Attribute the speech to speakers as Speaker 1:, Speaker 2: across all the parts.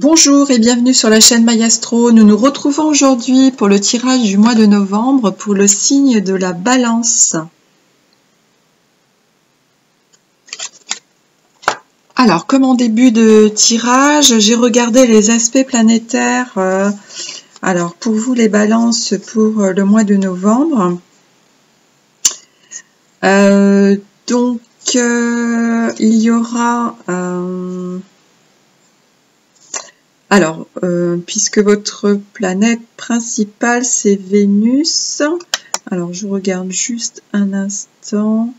Speaker 1: Bonjour et bienvenue sur la chaîne Mayastro. Nous nous retrouvons aujourd'hui pour le tirage du mois de novembre pour le signe de la Balance. Alors, comme en début de tirage, j'ai regardé les aspects planétaires. Alors, pour vous les balances pour le mois de novembre. Il y aura... puisque votre planète principale, c'est Vénus. Alors, je regarde juste un instant.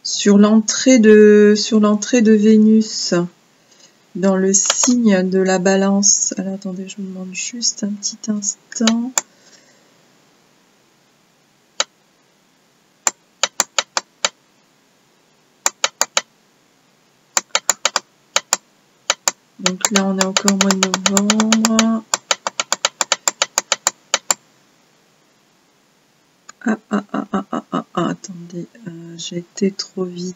Speaker 1: Sur l'entrée de Vénus, dans le signe de la Balance. Alors, attendez, je vous demande juste un petit instant. Donc là, on est encore au mois de novembre. Attendez, j'ai été trop vite.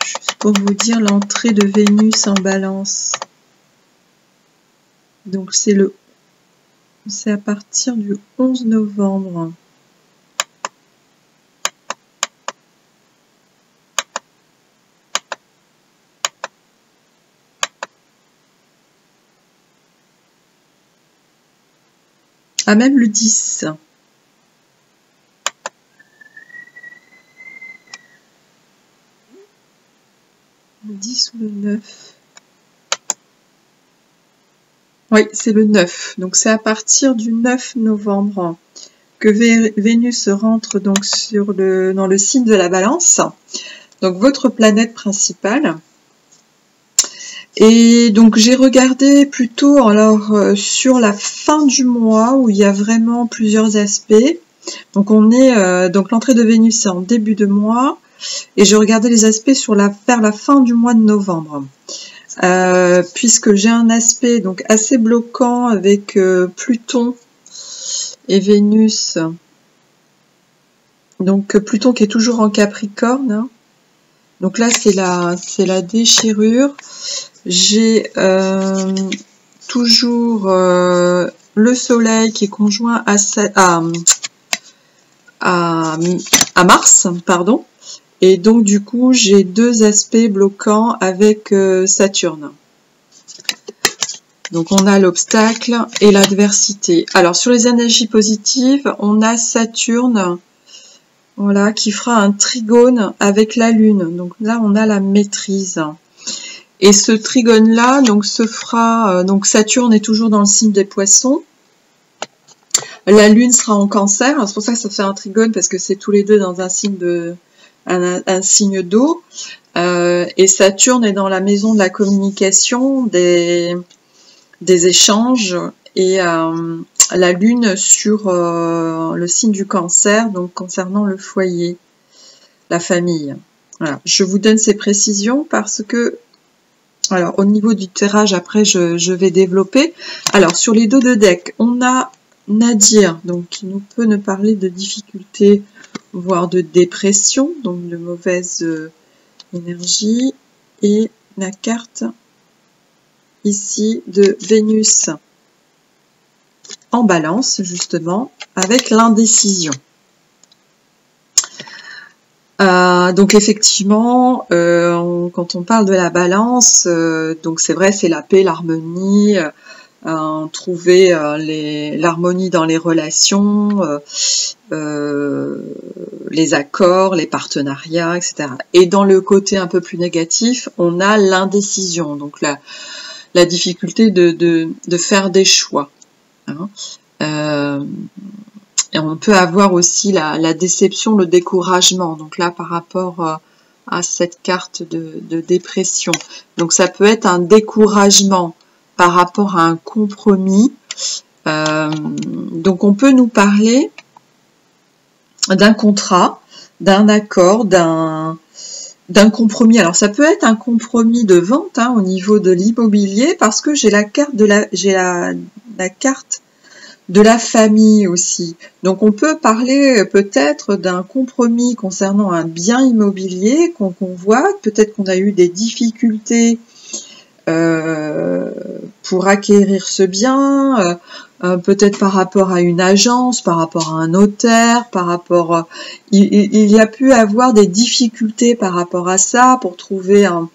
Speaker 1: Juste pour vous dire l'entrée de Vénus en Balance. Donc c'est à partir du 11 novembre. Ah, même le 10. Le 10 ou le 9. Oui, c'est le 9. Donc c'est à partir du 9 novembre que Vénus rentre donc dans le signe de la Balance. Donc votre planète principale. Et donc j'ai regardé plutôt sur la fin du mois où il y a vraiment plusieurs aspects. Donc donc l'entrée de Vénus c'est en début de mois et j'ai regardé les aspects vers la fin du mois de novembre. Puisque j'ai un aspect donc assez bloquant avec Pluton et Vénus. Donc Pluton qui est toujours en Capricorne. Hein. Donc là c'est la déchirure. J'ai toujours le soleil qui est conjoint à Mars, pardon. Et donc du coup j'ai deux aspects bloquants avec Saturne. Donc on a l'obstacle et l'adversité. Alors sur les énergies positives, on a Saturne, voilà, qui fera un trigone avec la Lune. Donc là on a la maîtrise. Et ce trigone-là, donc se fera, donc Saturne est toujours dans le signe des Poissons. La Lune sera en Cancer, c'est pour ça que ça fait un trigone parce que c'est tous les deux dans un signe un signe d'eau. Et Saturne est dans la maison de la communication, des échanges, et la Lune sur le signe du Cancer, donc concernant le foyer, la famille. Voilà. Je vous donne ces précisions parce que alors, au niveau du tirage, après, je vais développer. Alors, sur les dos de deck, on a Nadir, donc qui nous peut nous parler de difficultés, voire de dépression, donc de mauvaise énergie. Et la carte ici de Vénus en Balance, justement, avec l'indécision. Donc effectivement, quand on parle de la Balance, donc c'est vrai, c'est la paix, l'harmonie, trouver l'harmonie dans les relations, les accords, les partenariats, etc. Et dans le côté un peu plus négatif, on a l'indécision, donc la difficulté de faire des choix. Hein. Et on peut avoir aussi la déception, le découragement. Donc là, par rapport à cette carte de dépression. Donc ça peut être un découragement par rapport à un compromis. Donc on peut nous parler d'un contrat, d'un accord, d'un d'un compromis. Alors ça peut être un compromis de vente hein, au niveau de l'immobilier parce que j'ai la carte de la carte de la famille aussi. Donc on peut parler peut-être d'un compromis concernant un bien immobilier qu'on convoite. Peut-être qu'on a eu des difficultés pour acquérir ce bien, peut-être par rapport à une agence, par rapport à un notaire, par rapport... il y a pu avoir des difficultés par rapport à ça pour trouver un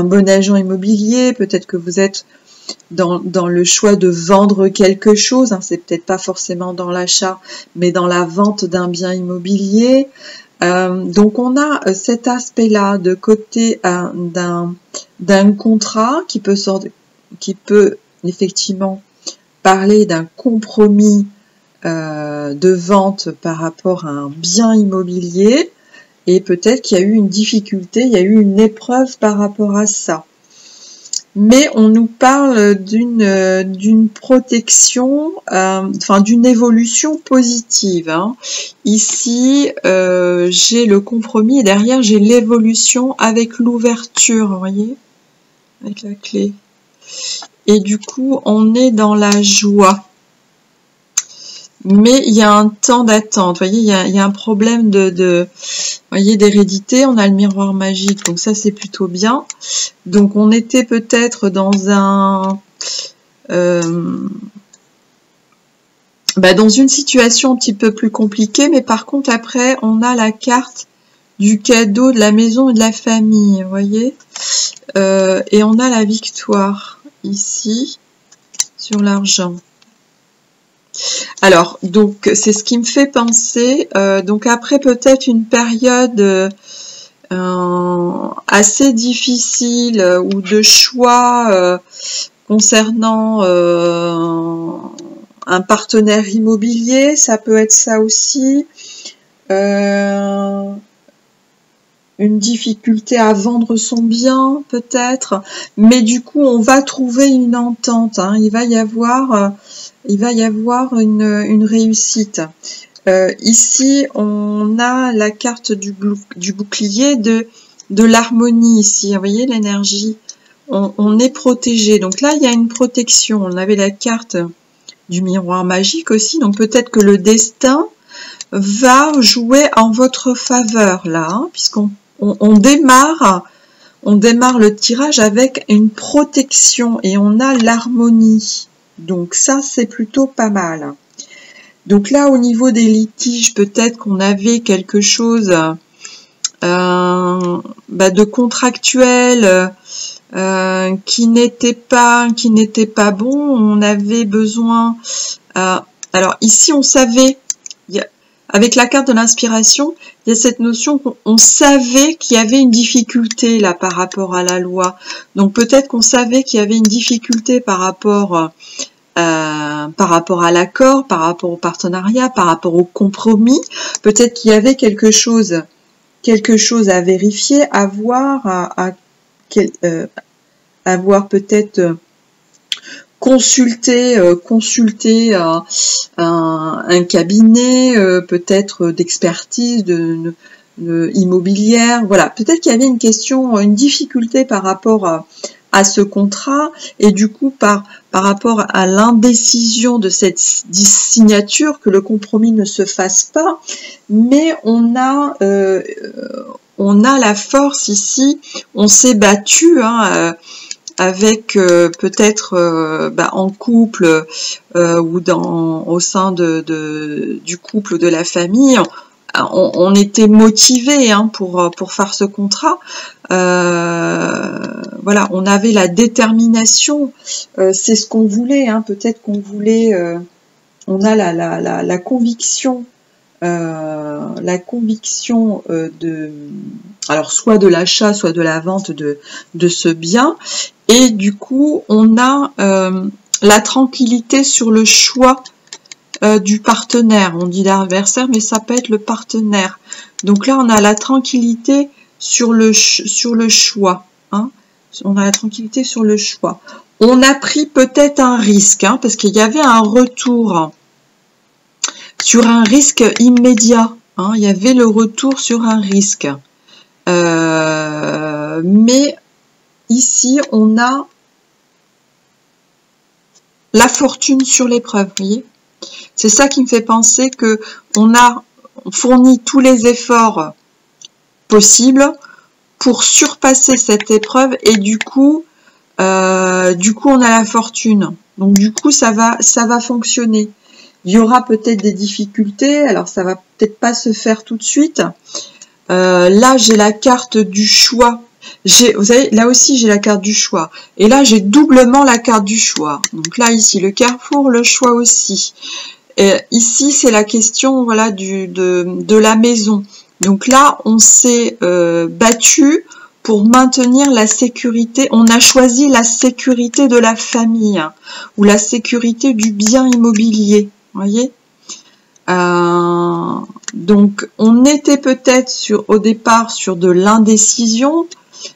Speaker 1: bon agent immobilier. Peut-être que vous êtes dans le choix de vendre quelque chose, hein, c'est peut-être pas forcément dans l'achat, mais dans la vente d'un bien immobilier. Donc on a cet aspect-là de côté d'un contrat qui peut effectivement parler d'un compromis de vente par rapport à un bien immobilier, et peut-être qu'il y a eu une difficulté, il y a eu une épreuve par rapport à ça. Mais on nous parle d'une protection, enfin d'une évolution positive. Hein. Ici, j'ai le compromis et derrière j'ai l'évolution avec l'ouverture, vous voyez, avec la clé. Et du coup, on est dans la joie. Mais il y a un temps d'attente, vous voyez, il y a un problème d'hérédité, on a le miroir magique, donc ça c'est plutôt bien. Donc on était peut-être dans dans une situation un petit peu plus compliquée, mais par contre après on a la carte du cadeau, de la maison et de la famille, vous voyez, et on a la victoire ici sur l'argent. Alors, donc, c'est ce qui me fait penser, donc après peut-être une période assez difficile ou de choix concernant un partenaire immobilier, ça peut être ça aussi, une difficulté à vendre son bien peut-être, mais du coup on va trouver une entente, hein, il va y avoir une réussite. Ici, on a la carte du bouclier de l'harmonie ici. Vous voyez l'énergie, on est protégé. Donc là, il y a une protection. On avait la carte du miroir magique aussi. Donc peut-être que le destin va jouer en votre faveur là, hein, puisqu'on démarre le tirage avec une protection et on a l'harmonie. Donc ça, c'est plutôt pas mal. Donc là, au niveau des litiges, peut-être qu'on avait quelque chose de contractuel qui n'était pas bon. On avait besoin... alors ici, on savait, avec la carte de l'inspiration, il y a cette notion qu'on savait qu'il y avait une difficulté là par rapport à la loi. Donc peut-être qu'on savait qu'il y avait une difficulté par rapport à l'accord, par rapport au partenariat, par rapport au compromis. Peut-être qu'il y avait quelque chose à vérifier, à voir, à voir peut-être consulter un cabinet peut-être d'expertise immobilière. Voilà, peut-être qu'il y avait une difficulté par rapport à ce contrat, et du coup par rapport à l'indécision de cette signature, que le compromis ne se fasse pas. Mais on a la force ici, on s'est battu, hein, avec peut-être en couple ou au sein du couple, de la famille, on était motivés, hein, pour faire ce contrat. Voilà, on avait la détermination, c'est ce qu'on voulait, hein, peut-être qu'on voulait, on a la conviction. Alors soit de l'achat, soit de la vente de ce bien, et du coup on a la tranquillité sur le choix du partenaire. On dit l'adversaire, mais ça peut être le partenaire. Donc là on a la tranquillité sur le choix, hein. On a la tranquillité sur le choix. On a pris peut-être un risque, hein, parce qu'il y avait un retour sur un risque immédiat. hein, il y avait le retour sur un risque. Mais ici, on a la fortune sur l'épreuve, vous voyez. C'est ça qui me fait penser que on a fourni tous les efforts possibles pour surpasser cette épreuve et du coup, on a la fortune. Donc du coup, ça va fonctionner. Il y aura peut-être des difficultés, alors ça va peut-être pas se faire tout de suite. Là, j'ai la carte du choix. Vous savez, là aussi, j'ai la carte du choix. Et là, j'ai doublement la carte du choix. Donc là, ici, le carrefour, le choix aussi. Et ici, c'est la question, voilà, de la maison. Donc là, on s'est battu pour maintenir la sécurité. On a choisi la sécurité de la famille, hein, ou la sécurité du bien immobilier. Vous voyez, donc on était peut-être au départ sur de l'indécision,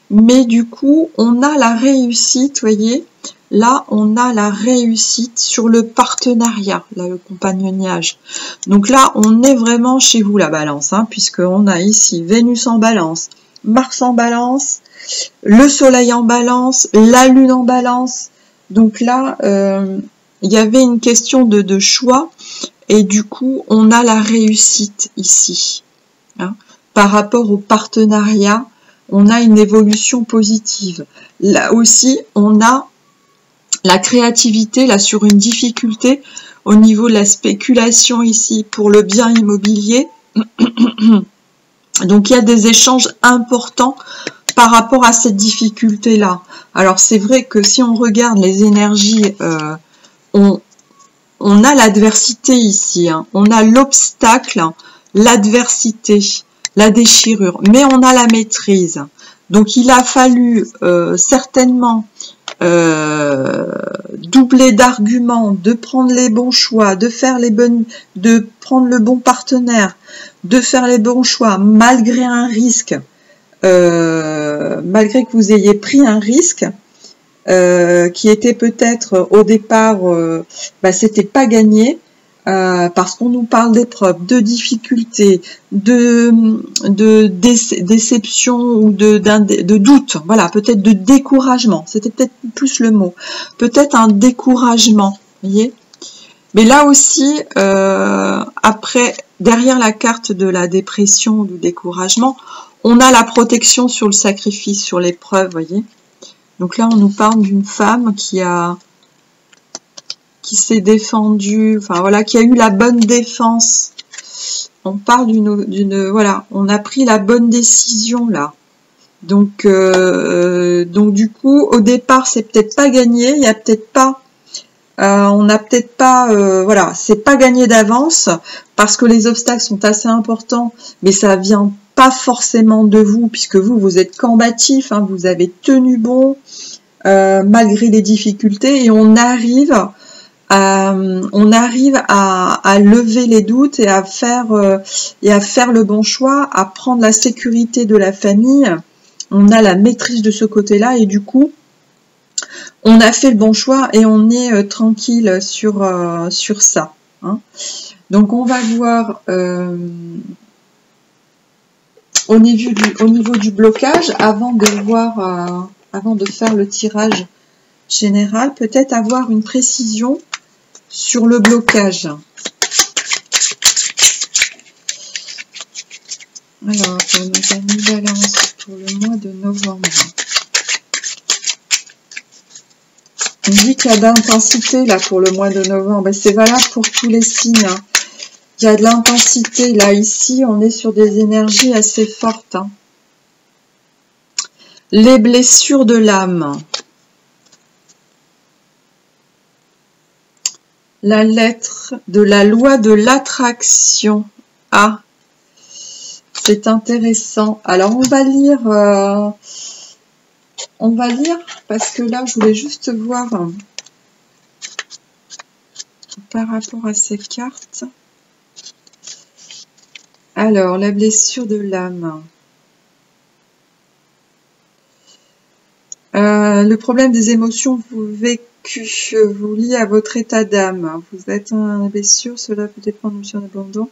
Speaker 1: mais du coup on a la réussite, vous voyez, là on a la réussite sur le partenariat, là le compagnonnage. Donc là on est vraiment chez vous la balance, hein, puisqu'on a ici Vénus en balance, Mars en balance, le soleil en balance, la lune en balance. Donc là il y avait une question de choix et du coup on a la réussite ici, hein. Par rapport au partenariat, on a une évolution positive. Là aussi on a la créativité là sur une difficulté au niveau de la spéculation ici pour le bien immobilier. Donc il y a des échanges importants par rapport à cette difficulté là. Alors c'est vrai que si on regarde les énergies, on a l'adversité ici, hein. On a l'obstacle, l'adversité, la déchirure, mais on a la maîtrise. Donc il a fallu certainement doubler d'arguments, de prendre les bons choix, de prendre le bon partenaire, de faire les bons choix malgré un risque, malgré que vous ayez pris un risque. Qui était peut-être au départ, c'était pas gagné, parce qu'on nous parle d'épreuves, de difficultés, de déception ou de doute, voilà, peut-être de découragement, c'était peut-être plus le mot, peut-être un découragement, vous voyez. Mais là aussi, après, derrière la carte de la dépression ou du découragement, on a la protection sur le sacrifice, sur l'épreuve, vous voyez. Donc là, on nous parle d'une femme qui s'est défendue, enfin voilà, qui a eu la bonne défense. On parle voilà, on a pris la bonne décision là. Donc du coup, au départ, c'est peut-être pas gagné. Il y a peut-être pas, on n'a peut-être pas, voilà, c'est pas gagné d'avance parce que les obstacles sont assez importants, mais ça vient pas forcément de vous, puisque vous êtes combatif, hein, vous avez tenu bon malgré les difficultés, et on arrive à lever les doutes et à faire le bon choix, à prendre la sécurité de la famille. On a la maîtrise de ce côté-là et du coup, on a fait le bon choix et on est tranquille sur ça, hein. Donc on va voir au niveau du blocage, avant de faire le tirage général, peut-être avoir une précision sur le blocage. Alors, pour nos amis Balance, pour le mois de novembre. On dit qu'il y a de l'intensité là pour le mois de novembre. C'est valable pour tous les signes, hein. Il y a de l'intensité. Là, ici, on est sur des énergies assez fortes, hein. Les blessures de l'âme. La lettre de la loi de l'attraction. Ah, c'est intéressant. Alors, on va lire parce que là, je voulais juste voir par rapport à ces cartes. Alors, la blessure de l'âme. Le problème des émotions vécues vous lie à votre état d'âme. Vous êtes en blessure, cela peut dépendre d'une abandon.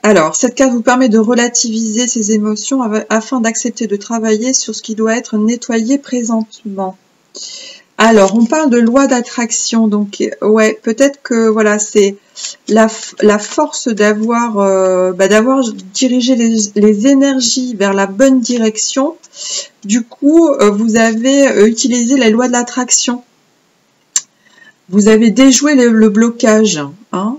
Speaker 1: Alors, cette carte vous permet de relativiser ces émotions afin d'accepter de travailler sur ce qui doit être nettoyé présentement. Alors, on parle de loi d'attraction, donc ouais, peut-être que voilà, c'est la force d'avoir dirigé les énergies vers la bonne direction. Du coup, vous avez utilisé la loi de l'attraction. Vous avez déjoué le blocage. Hein.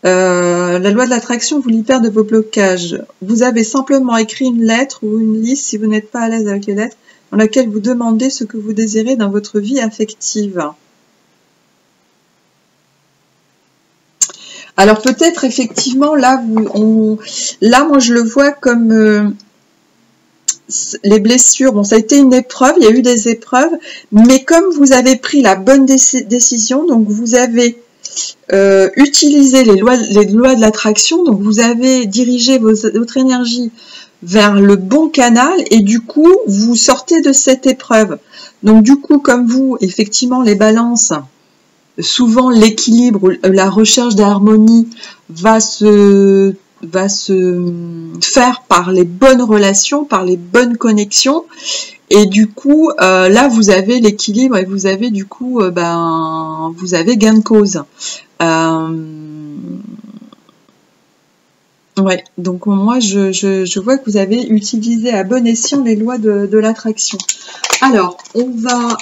Speaker 1: La loi de l'attraction vous libère de vos blocages. Vous avez simplement écrit une lettre ou une liste, si vous n'êtes pas à l'aise avec les lettres, dans laquelle vous demandez ce que vous désirez dans votre vie affective. Alors peut-être effectivement là, moi je le vois comme les blessures. Bon, ça a été une épreuve, il y a eu des épreuves, mais comme vous avez pris la bonne décision, donc vous avez utilisé les lois de l'attraction, donc vous avez dirigé votre énergie vers le bon canal et du coup vous sortez de cette épreuve. Donc du coup, comme vous, effectivement, les balances, souvent l'équilibre, la recherche d'harmonie va se faire par les bonnes relations, par les bonnes connexions, et du coup là vous avez l'équilibre et vous avez du coup vous avez gain de cause. Ouais, donc moi je vois que vous avez utilisé à bon escient les lois de l'attraction. Alors, on va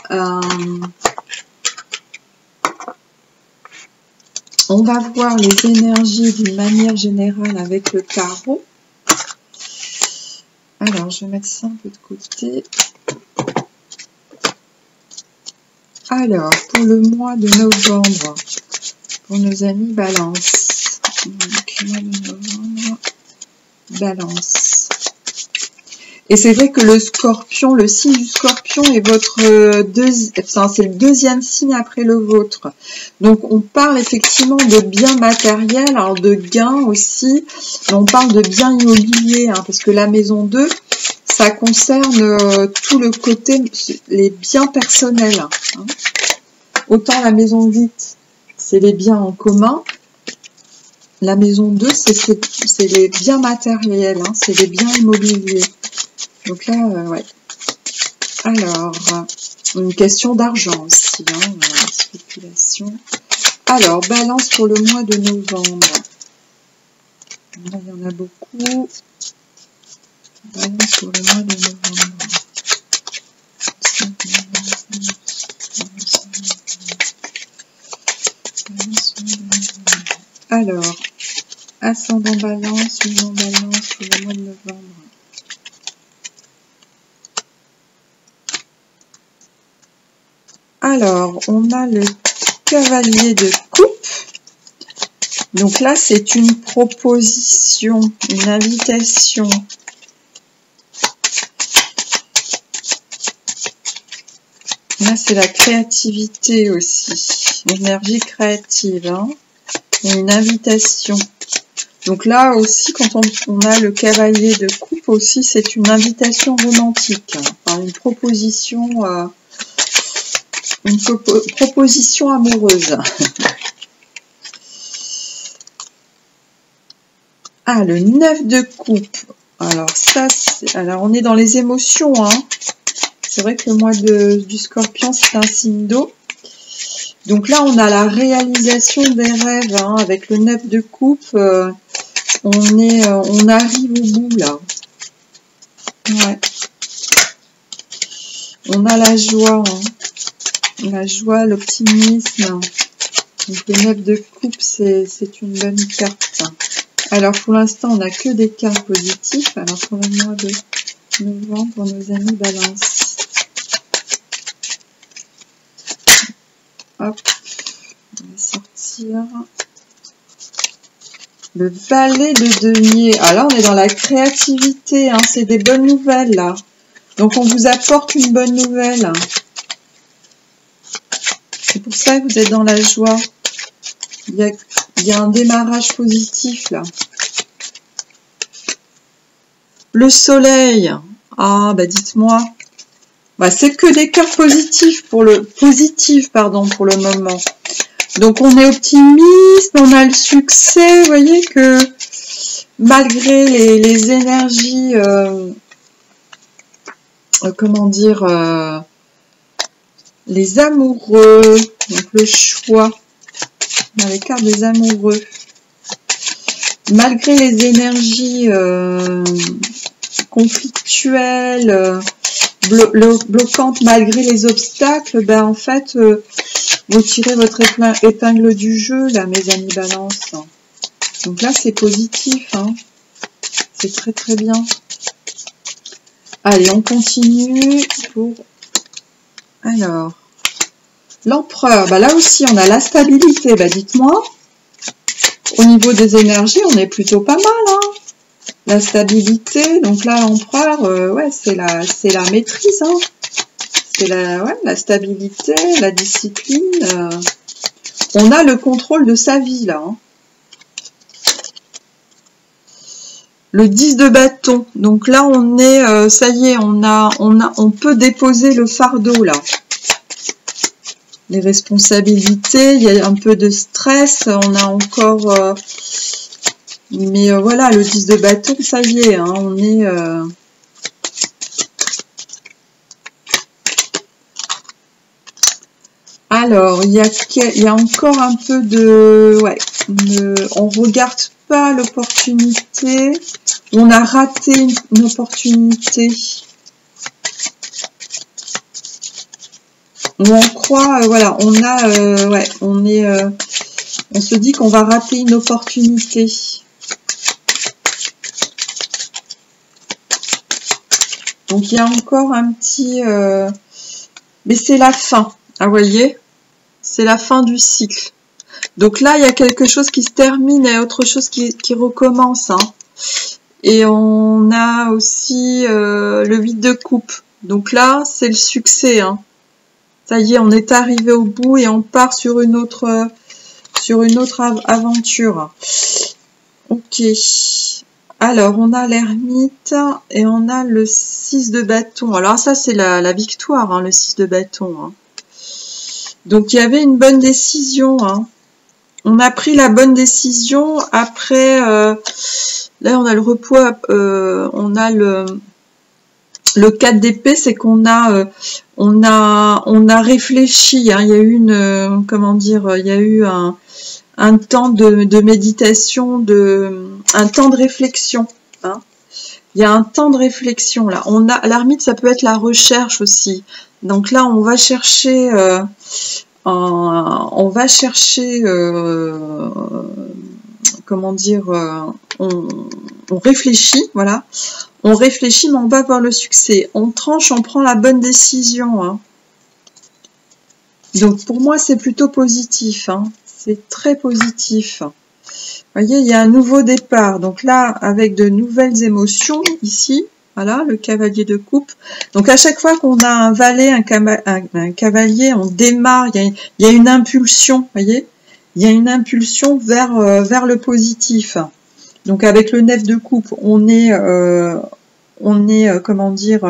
Speaker 1: voir les énergies d'une manière générale avec le tarot. Alors, je vais mettre ça un peu de côté. Alors, pour le mois de novembre, pour nos amis Balance. Donc, mois de novembre, Balance. Et c'est vrai que le scorpion, le signe du scorpion est c'est le deuxième signe après le vôtre. Donc on parle effectivement de biens matériels, alors de gains aussi, mais on parle de biens immobiliers, hein, parce que la maison 2, ça concerne tout le côté, les biens personnels. Hein. Autant la maison 8, c'est les biens en commun. La maison 2, c'est les biens matériels, hein, c'est les biens immobiliers. Donc là, ouais. Alors, une question d'argent aussi, hein, spéculation. Alors, Balance pour le mois de novembre. Là, il y en a beaucoup. Balance pour le mois de novembre. Alors, ascendant Balance, lumière Balance pour le mois de novembre. Alors, on a le cavalier de coupe. Donc là, c'est une proposition, une invitation. Là, c'est la créativité aussi, l'énergie créative, hein, et une invitation. Donc là aussi, quand on a le cavalier de coupe aussi, c'est une invitation romantique, hein, enfin, une proposition amoureuse. Ah, le 9 de coupe. Alors ça, alors on est dans les émotions, hein. C'est vrai que le mois du scorpion, c'est un signe d'eau. Donc là, on a la réalisation des rêves, hein, avec le 9 de coupe. On arrive au bout, là. Ouais. On a la joie, hein. La joie, l'optimisme. Donc le 9 de coupe, c'est une bonne carte. Alors pour l'instant, on n'a que des cartes positives. Alors pour le mois de novembre, pour nos amis Balance. Hop, on va sortir. Le valet de denier. Ah là, on est dans la créativité, hein. C'est des bonnes nouvelles, là. Donc on vous apporte une bonne nouvelle. C'est pour ça que vous êtes dans la joie. Il y a un démarrage positif là. Le soleil. Ah bah dites-moi. Bah, c'est que des cartes positives pour le moment. Donc on est optimiste, on a le succès. Vous voyez que malgré les énergies, comment dire, les amoureux, donc le choix, dans les cartes des amoureux, malgré les énergies conflictuelles, bloquantes, malgré les obstacles, ben en fait, vous tirez votre épingle du jeu, là, mes amis Balance. Donc là, c'est positif, hein. C'est très très bien. Allez, on continue pour... Alors, l'empereur, bah là aussi, on a la stabilité. Bah dites-moi, au niveau des énergies, on est plutôt pas mal, hein. La stabilité, donc là, l'empereur, ouais, c'est la maîtrise, hein. C'est la stabilité, la discipline. On a le contrôle de sa vie, là, hein. Le 10 de bâton. Donc là, on est, ça y est, on peut déposer le fardeau, là. Les responsabilités, il y a un peu de stress, on a encore... mais voilà, le 10 de bâton, ça y est, hein, on est... Alors, il y a encore un peu de... Ouais, on regarde pas l'opportunité. On a raté une opportunité. Où on croit, voilà, on a... ouais, on est... on se dit qu'on va rater une opportunité. Donc, il y a encore un petit... mais c'est la fin. Ah, vous voyez, c'est la fin du cycle. Donc là, il y a quelque chose qui se termine et autre chose qui recommence, hein. Et on a aussi le 8 de coupe. Donc là, c'est le succès, hein. Ça y est, on est arrivé au bout et on part sur une autre aventure. Ok. Alors, on a l'ermite et on a le 6 de bâton. Alors ça, c'est la victoire, hein, le 6 de bâton, hein. Donc, il y avait une bonne décision, hein. On a pris la bonne décision. Après, là, on a le repos, on a le 4 d'épée, c'est qu'on a, on a réfléchi, hein. Il y a eu une, comment dire, il y a eu un temps de méditation, un temps de réflexion, hein. Il y a un temps de réflexion là. On a l'ermite, ça peut être la recherche aussi. Donc là, on va chercher, comment dire, on réfléchit, voilà. On réfléchit, mais on va vers le succès. On tranche, on prend la bonne décision, hein. Donc pour moi, c'est plutôt positif, hein. C'est très positif. Vous voyez, il y a un nouveau départ. Donc là, avec de nouvelles émotions, ici, voilà, le cavalier de coupe. Donc à chaque fois qu'on a un valet, un cavalier, on démarre, il y a une impulsion, vous voyez. Il y a une impulsion vers le positif. Donc avec le 9 de coupe, on est comment dire,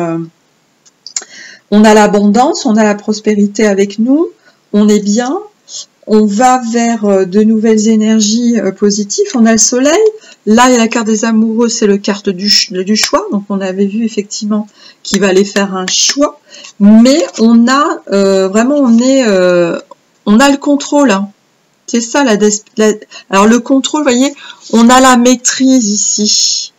Speaker 1: on a l'abondance, on a la prospérité avec nous, on est bien. On va vers de nouvelles énergies positives. On a le soleil. Là, il y a la carte des amoureux, c'est le carte du choix. Donc, on avait vu effectivement qu'il va aller faire un choix. Mais on a vraiment, on a le contrôle, hein. C'est ça alors le contrôle, vous voyez, on a la maîtrise ici.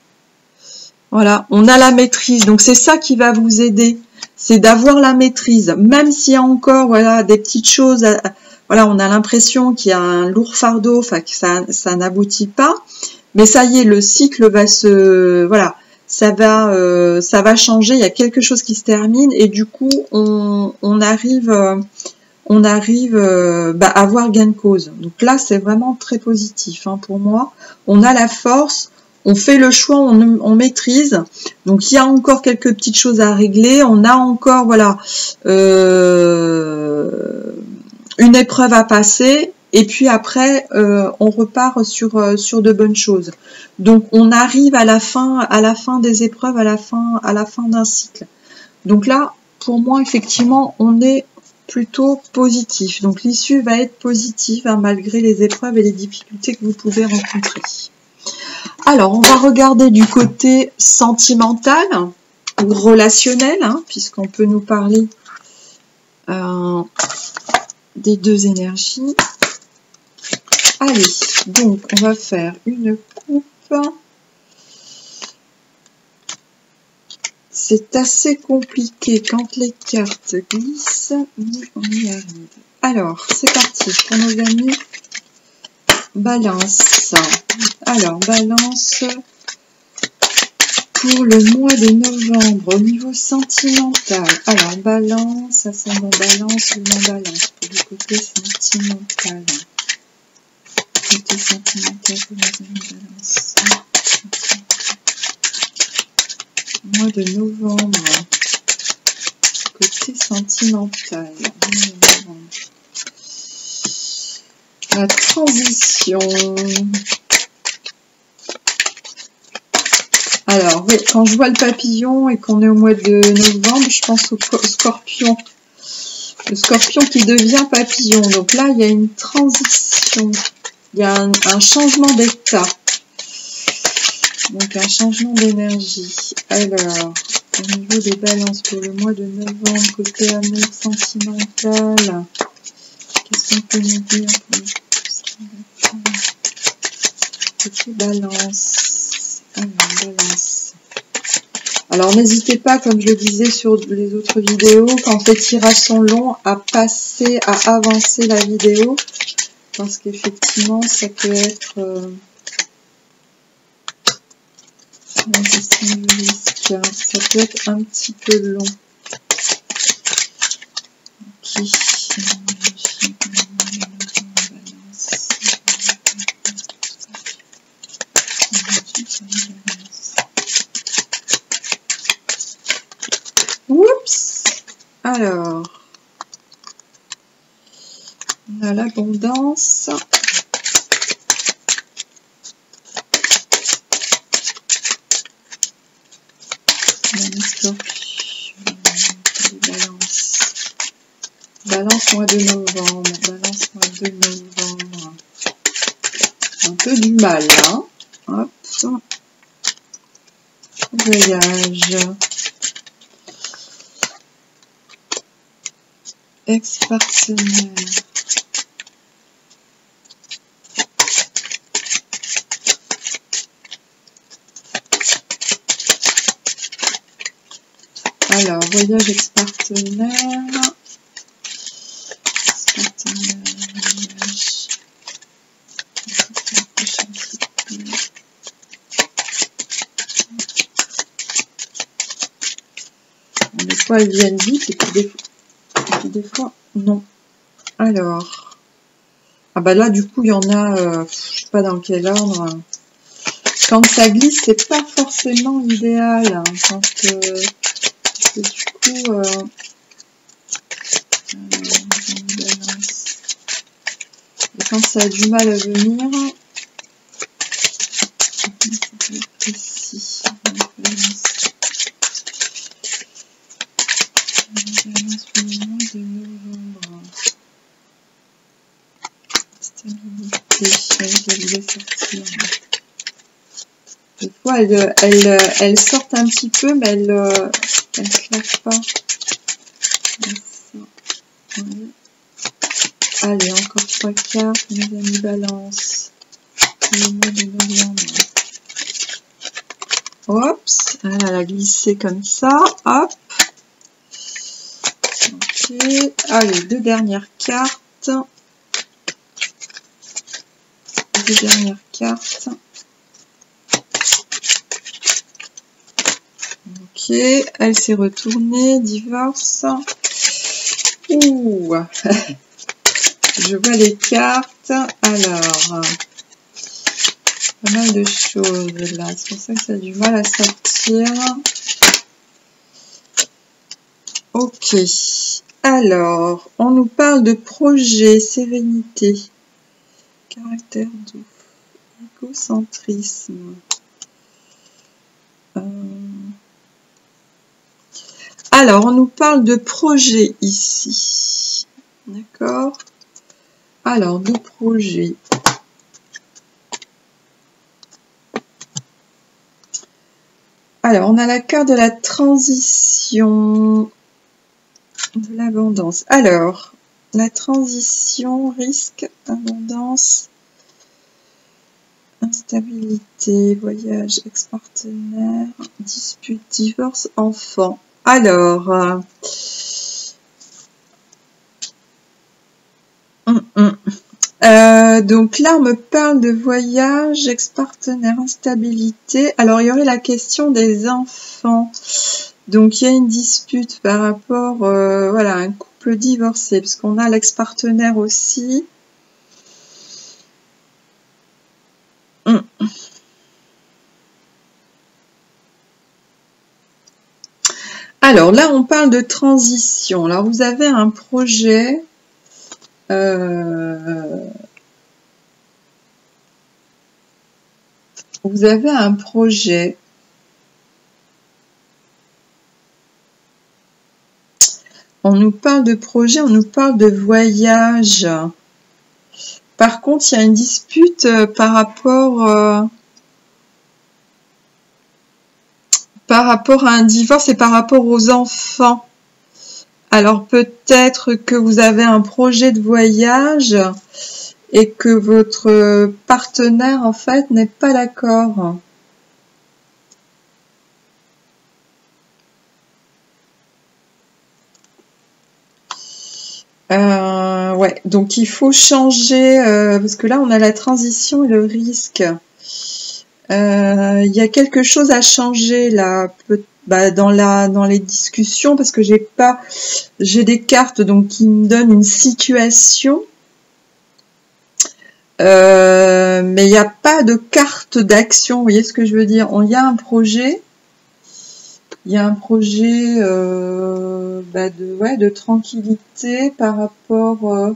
Speaker 1: Voilà, on a la maîtrise. Donc, c'est ça qui va vous aider. C'est d'avoir la maîtrise. Même s'il y a encore, voilà, des petites choses voilà, on a l'impression qu'il y a un lourd fardeau, enfin que ça n'aboutit pas, mais ça y est, le cycle va voilà, ça va changer. Il y a quelque chose qui se termine et du coup, on arrive à avoir gain de cause. Donc là, c'est vraiment très positif, hein, pour moi. On a la force, on fait le choix, on maîtrise. Donc il y a encore quelques petites choses à régler. On a encore, voilà. Une épreuve à passer et puis après on repart sur de bonnes choses. Donc on arrive à la fin des épreuves, à la fin d'un cycle. Donc là, pour moi, effectivement, on est plutôt positif. Donc l'issue va être positive, hein, malgré les épreuves et les difficultés que vous pouvez rencontrer. Alors, on va regarder du côté sentimental ou relationnel, hein, puisqu'on peut nous parler des deux énergies. Allez, donc on va faire une coupe. C'est assez compliqué quand les cartes glissent, mais on y arrive. Alors, c'est parti pour nos amis Balance. Alors, Balance pour le mois de novembre au niveau sentimental. Alors, Balance, ascendant Balance, lunan Balance pour le côté sentimental. Côté sentimental pour les amis Balance. Mois de novembre. Côté sentimental. La transition. Alors, oui, quand je vois le papillon et qu'on est au mois de novembre, je pense au scorpion. Le scorpion qui devient papillon. Donc là, il y a une transition. Il y a un changement d'état. Donc un changement d'énergie. Alors, au niveau des balances pour le mois de novembre, côté amour sentimental, qu'est-ce qu'on peut nous dire pour le côté balance? Balance. Alors n'hésitez pas, comme je le disais sur les autres vidéos, quand les tirages sont longs, à passer, à avancer la vidéo, parce qu'effectivement ça peut être gestion du risque, ça peut être un petit peu long. Ok. Oups. Alors, on a l'abondance. Balance mois de novembre. Balance mois de novembre. Un peu du mal, hein. Hop. Voyage. Ex-partenaire. Alors, voyage ex-partenaire. Des fois, elles viennent vite et puis des fois, non. Alors, ah bah là, du coup, il y en a, je sais pas dans quel ordre. Quand ça glisse, c'est pas forcément idéal. Hein, parce que du coup, et quand ça a du mal à venir, c'est précis. De novembre. Stabilité, je vais sortir. Des fois, elles sortent un petit peu, mais elles claquent pas. Allez, encore 3 cartes, mes amis balance. Le mois de novembre. Oups, elle a glissé comme ça, hop. Allez, 2 dernières cartes. 2 dernières cartes. Ok, elle s'est retournée, divorce. Ouh, je vois les cartes. Alors, pas mal de choses là. C'est pour ça que ça a du mal à sortir. Ok. Alors, on nous parle de projet, sérénité, caractère doux, égocentrisme. Alors, on nous parle de projet ici. D'accord? Alors, de projet. Alors, on a la carte de la transition, de l'abondance. Alors, la transition, risque, abondance, instabilité, voyage, ex-partenaire, dispute, divorce, enfant. Alors, donc là, on me parle de voyage, ex-partenaire, instabilité. Alors, il y aurait la question des enfants. Donc, il y a une dispute par rapport voilà, à un couple divorcé, parce qu'on a l'ex-partenaire aussi. Alors, là, on parle de transition. Alors, vous avez un projet... vous avez un projet. On nous parle de projet, on nous parle de voyage. Par contre, il y a une dispute par rapport à un divorce et par rapport aux enfants. Alors peut-être que vous avez un projet de voyage et que votre partenaire, en fait, n'est pas d'accord. Ouais, donc il faut changer, parce que là, on a la transition et le risque. Il y a quelque chose à changer, là, dans les discussions, parce que j'ai des cartes donc qui me donnent une situation. Mais il n'y a pas de carte d'action, vous voyez ce que je veux dire? Il y a un projet, de tranquillité par rapport...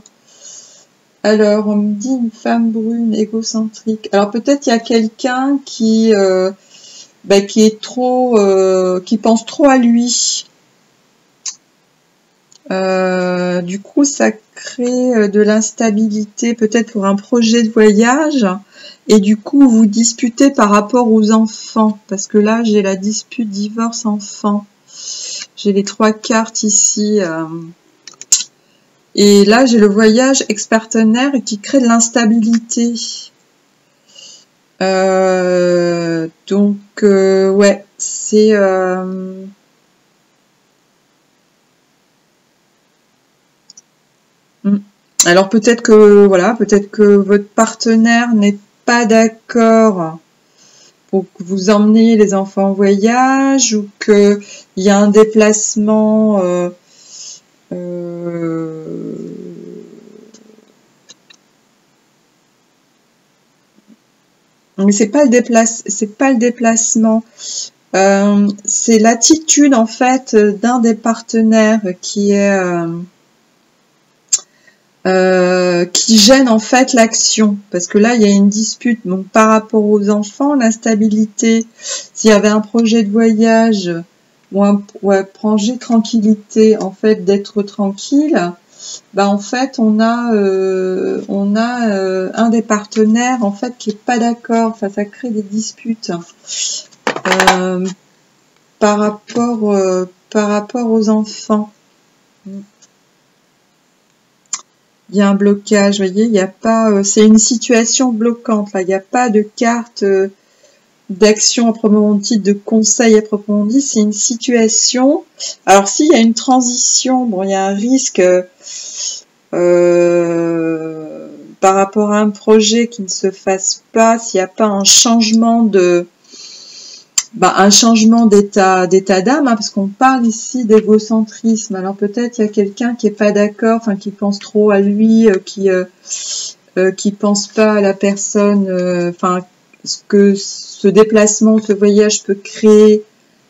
Speaker 1: alors, on me dit une femme brune, égocentrique. Alors peut-être il y a quelqu'un qui est trop, qui pense trop à lui. Du coup, ça crée de l'instabilité, peut-être pour un projet de voyage. Et du coup, vous disputez par rapport aux enfants. Parce que là, j'ai la dispute divorce-enfant. J'ai les 3 cartes ici. Et là, j'ai le voyage ex-partenaire qui crée de l'instabilité. Ouais, c'est... Alors peut-être que votre partenaire n'est pas d'accord pour que vous emmeniez les enfants en voyage ou qu'il y a un déplacement mais c'est pas le déplacement, c'est l'attitude en fait d'un des partenaires qui gêne en fait l'action, parce que là il y a une dispute donc par rapport aux enfants, l'instabilité. S'il y avait un projet de voyage ou un projet de tranquillité, en fait d'être tranquille, en fait on a un des partenaires en fait qui est pas d'accord, enfin ça crée des disputes par rapport aux enfants. Il y a un blocage, vous voyez, il n'y a pas, c'est une situation bloquante, là, il n'y a pas de carte d'action à proprement dit, de conseil à proprement dit, c'est une situation. Alors, s'il y a une transition, bon, il y a un risque par rapport à un projet qui ne se fasse pas, s'il n'y a pas un changement d'état d'âme, parce qu'on parle ici d'égocentrisme. Alors peut-être il y a quelqu'un qui est pas d'accord, enfin qui pense trop à lui, qui pense pas à la personne, ce que ce déplacement, ce voyage peut créer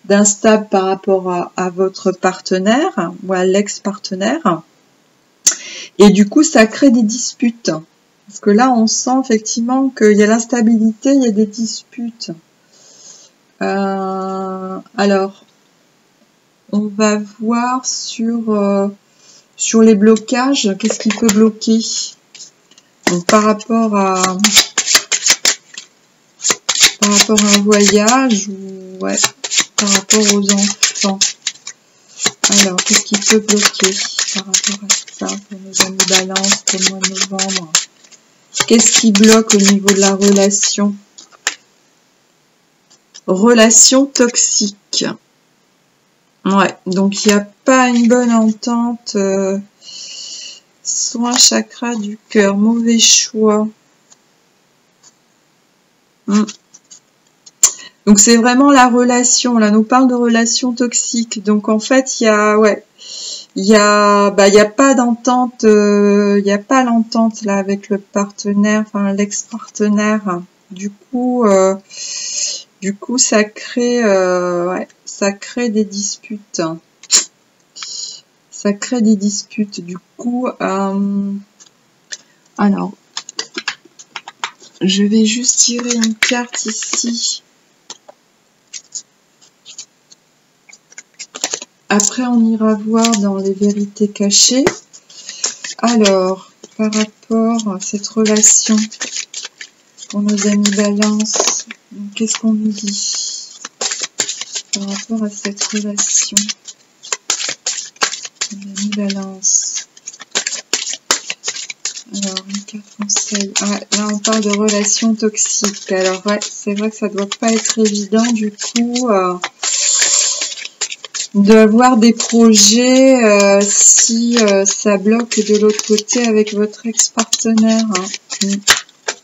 Speaker 1: d'instable par rapport à votre partenaire ou à l'ex-partenaire. Et du coup, ça crée des disputes. Parce que là, on sent effectivement qu'il y a l'instabilité, il y a des disputes. Alors, on va voir sur les blocages, qu'est-ce qui peut bloquer. Donc, par rapport à un voyage, ouais. par rapport aux enfants. Alors, qu'est-ce qui peut bloquer par rapport à ça pour nos amis balance pour le mois de novembre? Qu'est-ce qui bloque au niveau de la relation? Relation toxique. Ouais, donc il n'y a pas une bonne entente. Soin chakra du cœur, mauvais choix. Donc c'est vraiment la relation. Là, on nous parle de relation toxique. Donc en fait, il y a, ouais, il y a pas d'entente. Il n'y a pas l'entente là avec le partenaire, enfin l'ex-partenaire. Du coup, ça crée, ouais, ça crée des disputes. Ça crée des disputes. Du coup, alors, je vais juste tirer une carte ici. Après, on ira voir dans les vérités cachées. Alors, par rapport à cette relation pour nos amis balance, qu'est-ce qu'on nous dit par rapport à cette relation? Nos amis balance. Alors, une carte conseil. Ah, là, on parle de relations toxiques. Alors, ouais, c'est vrai que ça doit pas être évident, du coup, d'avoir des projets si ça bloque de l'autre côté avec votre ex-partenaire.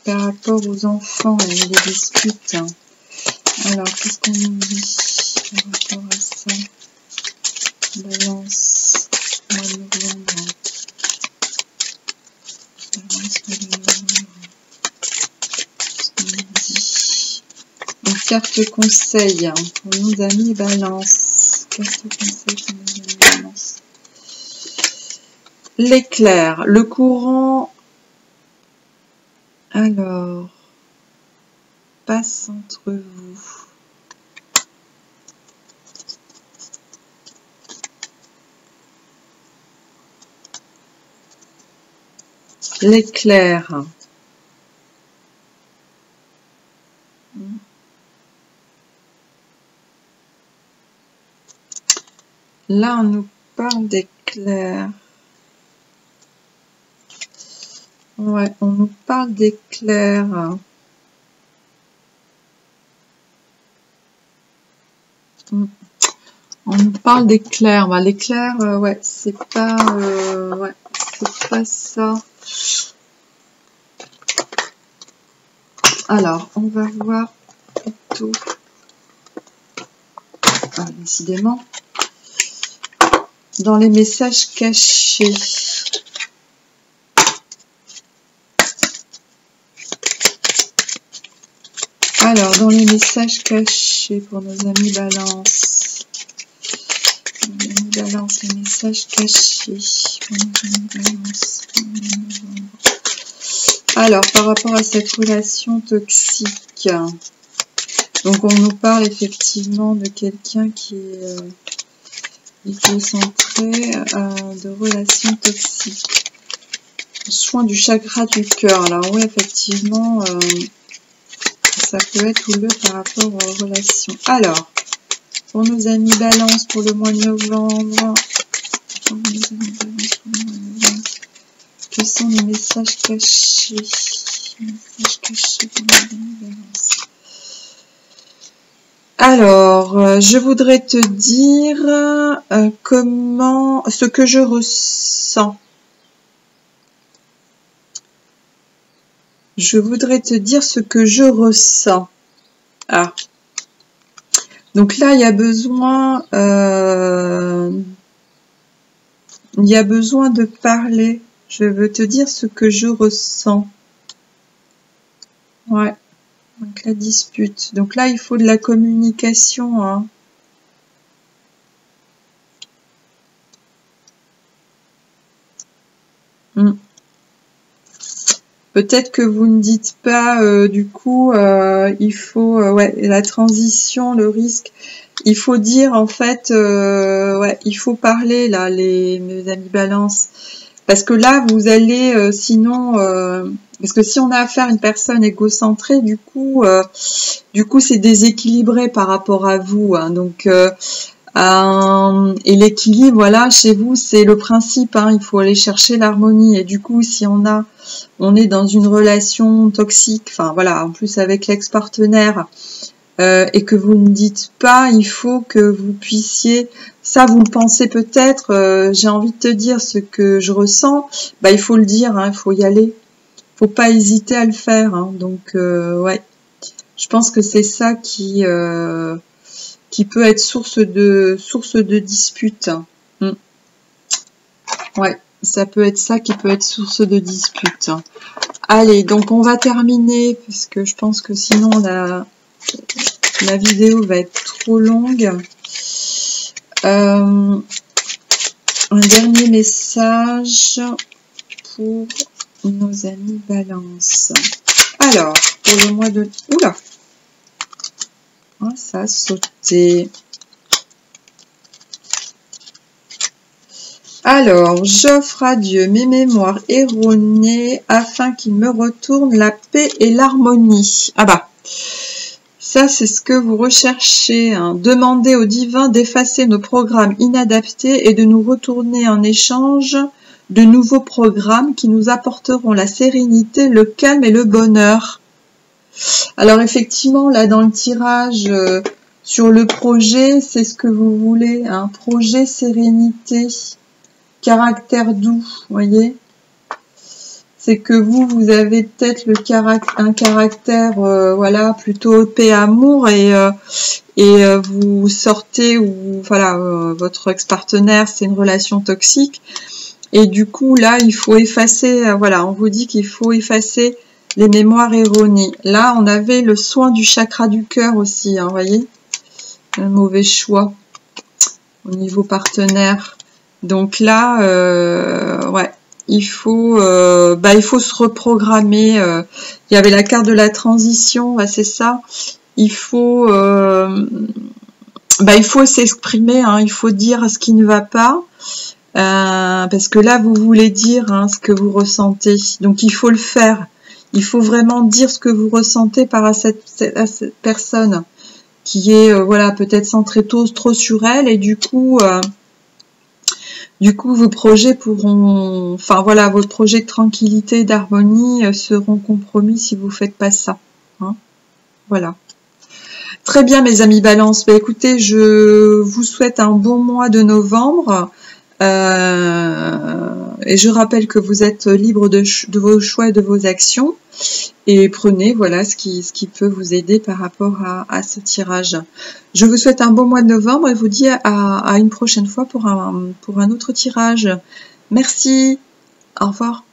Speaker 1: Par rapport aux enfants et les disputes. Alors, qu'est-ce qu'on nous dit par rapport à ça? Balance, mois de novembre. Balance, mois de novembre. Qu'est-ce qu'on nous dit? Une carte conseil pour nos amis balance. Carte conseil pour nos amis balance. L'éclair, le courant. Alors, passe entre vous. L'éclair. Là, on nous parle d'éclair. Ouais, on nous parle d'éclair. On nous parle d'éclair. Bah, l'éclair, ouais, c'est pas ça. Alors, on va voir plutôt. Ah, décidément. Dans les messages cachés. Alors, dans les messages cachés pour nos amis balance. Nos amis balance, les messages cachés pour nos amis balance. Alors, par rapport à cette relation toxique, donc on nous parle effectivement de quelqu'un qui est égocentré, de relations toxiques. Soin du chakra du cœur. Alors oui, effectivement, ça peut être houleux par rapport aux relations. Alors, pour nos amis balance pour le mois de novembre, quels sont les messages cachés? Messages cachés pour nos amis balance. Alors, je voudrais te dire ce que je ressens. Je voudrais te dire ce que je ressens. Ah. Donc là, il y a besoin de parler. Je veux te dire ce que je ressens. Ouais. Donc la dispute. Donc là, il faut de la communication. Hein. Peut-être que vous ne dites pas, du coup, il faut, ouais, la transition, le risque. Il faut dire, en fait, ouais, il faut parler, là, mes amis balance. Parce que là, vous allez, sinon, parce que si on a affaire à une personne égocentrée, du coup, c'est déséquilibré par rapport à vous. Hein, donc, et l'équilibre, voilà, chez vous, c'est le principe. Hein, il faut aller chercher l'harmonie. Et du coup, si on est dans une relation toxique, enfin voilà, en plus avec l'ex-partenaire, et que vous ne dites pas, il faut que vous puissiez, ça vous le pensez peut-être, j'ai envie de te dire ce que je ressens, bah il faut le dire, hein, il faut y aller, faut pas hésiter à le faire, hein, donc ouais, je pense que c'est ça qui peut être source de dispute. Ouais, ça peut être ça qui peut être source de dispute. Allez, donc on va terminer, parce que je pense que sinon la vidéo va être trop longue. Un dernier message pour nos amis Balance. Alors, pour le mois de... Oula! Ah, ça a sauté. Alors, j'offre à Dieu mes mémoires erronées afin qu'il me retourne la paix et l'harmonie. Ah bah, ça c'est ce que vous recherchez. Hein. Demandez au divin d'effacer nos programmes inadaptés et de nous retourner en échange de nouveaux programmes qui nous apporteront la sérénité, le calme et le bonheur. Alors effectivement, là dans le tirage sur le projet, c'est ce que vous voulez. Un projet sérénité. Caractère doux, voyez, c'est que vous avez peut-être un caractère, voilà, plutôt paix amour et vous sortez ou voilà, votre ex-partenaire c'est une relation toxique et du coup là il faut effacer, voilà, on vous dit qu'il faut effacer les mémoires erronées. Là on avait le soin du chakra du cœur aussi, hein, voyez, un mauvais choix au niveau partenaire. Donc là, ouais, il faut se reprogrammer. Il y avait la carte de la transition, bah, c'est ça. Il faut s'exprimer, hein, il faut dire ce qui ne va pas, parce que là vous voulez dire hein, ce que vous ressentez. Donc il faut le faire. Il faut vraiment dire ce que vous ressentez par à cette personne qui est voilà peut-être centrée trop sur elle et du coup vos projets pourront, enfin voilà, vos projets de tranquillité et d'harmonie seront compromis si vous faites pas ça. Hein, voilà. Très bien, mes amis Balance. Bah, écoutez, je vous souhaite un bon mois de novembre. Et je rappelle que vous êtes libre de vos choix et de vos actions. Et prenez voilà ce qui peut vous aider par rapport à ce tirage. Je vous souhaite un bon mois de novembre et vous dis à une prochaine fois pour un autre tirage. Merci. Au revoir.